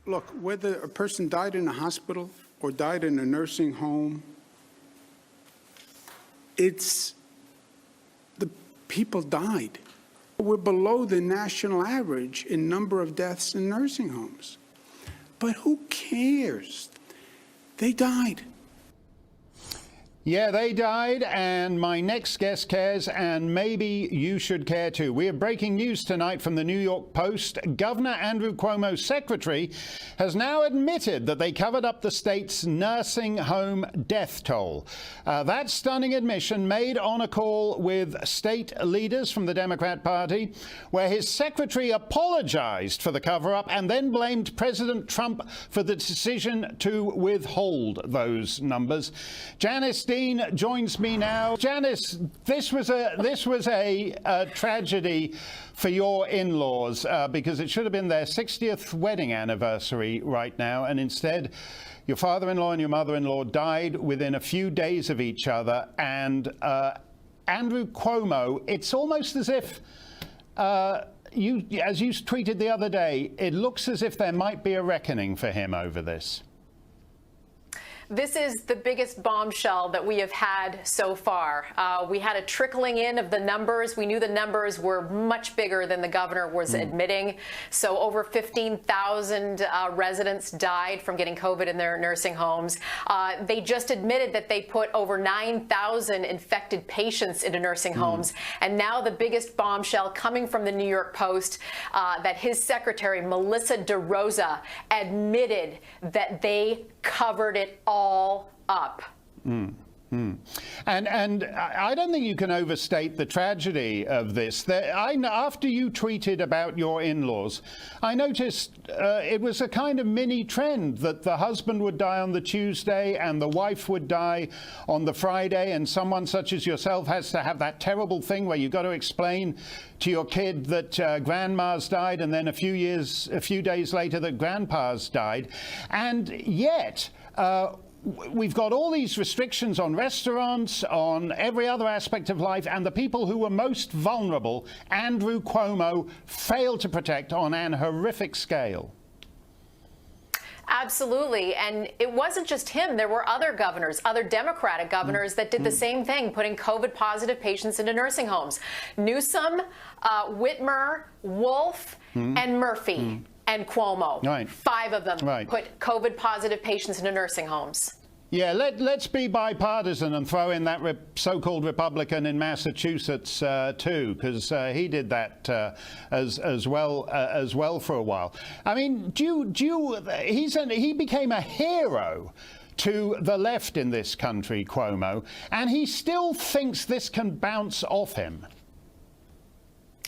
Look, whether a person died in a hospital or died in a nursing home, it's the people died. We're below the national average in number of deaths in nursing homes. But who cares? They died. Yeah, they died, and my next guest cares, and maybe you should care too. We have breaking news tonight from the New York Post. Governor Andrew Cuomo's secretary has now admitted that they covered up the state's nursing home death toll. That stunning admission made on a call with state leaders from the Democrat Party, where his secretary apologized for the cover-up and then blamed President Trump for the decision to withhold those numbers. Janice Dean joins me now. Janice, this was a tragedy for your in-laws because it should have been their 60th wedding anniversary right now, and instead your father-in-law and your mother-in-law died within a few days of each other. And Andrew Cuomo, it's almost as if as you tweeted the other day, it looks as if there might be a reckoning for him over this. This is the biggest bombshell that we have had so far. We had a trickling in of the numbers. We knew the numbers were much bigger than the governor was admitting. So over 15,000 residents died from getting COVID in their nursing homes. They just admitted that they put over 9,000 infected patients into nursing homes. And now the biggest bombshell coming from the New York Post, that his secretary, Melissa DeRosa, admitted that they covered it all up. And I don't think you can overstate the tragedy of this. After you tweeted about your in-laws, I noticed it was a kind of mini trend that the husband would die on the Tuesday and the wife would die on the Friday, and someone such as yourself has to have that terrible thing where you've got to explain to your kid that grandma's died, and then a few days later that grandpa's died. And yet we've got all these restrictions on restaurants, on every other aspect of life, and the people who were most vulnerable, Andrew Cuomo, failed to protect on an horrific scale. Absolutely. And it wasn't just him. There were other governors, other Democratic governors that did the same thing, putting COVID positive patients into nursing homes. Newsom, Whitmer, Wolf, and Murphy. And Cuomo. Right. 5 of them put COVID positive patients into nursing homes. Yeah, let's be bipartisan and throw in that so-called Republican in Massachusetts too, because he did that as well for a while. I mean, he became a hero to the left in this country, Cuomo, and he still thinks this can bounce off him.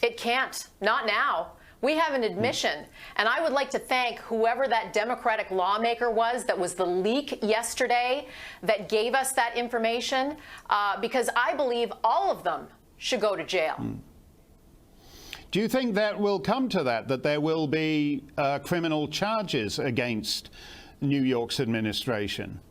It can't. Not now. We have an admission, and I would like to thank whoever that Democratic lawmaker was that was the leak yesterday that gave us that information, because I believe all of them should go to jail. Do you think that will come to that there will be criminal charges against New York's administration?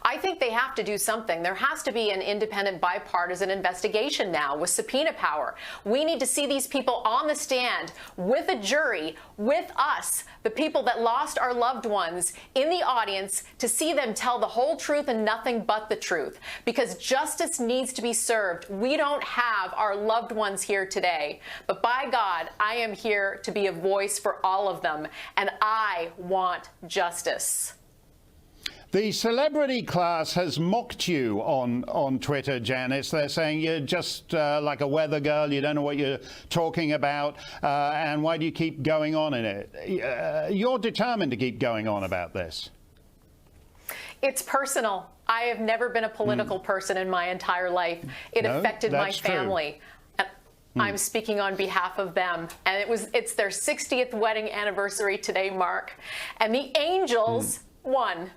I think they have to do something. There has to be an independent bipartisan investigation now with subpoena power. We need to see these people on the stand with a jury, with us, the people that lost our loved ones in the audience, to see them tell the whole truth and nothing but the truth. Because justice needs to be served. We don't have our loved ones here today. But by God, I am here to be a voice for all of them. And I want justice. The celebrity class has mocked you on Twitter, Janice. They're saying you're just like a weather girl. You don't know what you're talking about. And why do you keep going on in it? You're determined to keep going on about this. It's personal. I have never been a political person in my entire life. It affected my family. I'm speaking on behalf of them. And it's their 60th wedding anniversary today, Mark. And the Angels won.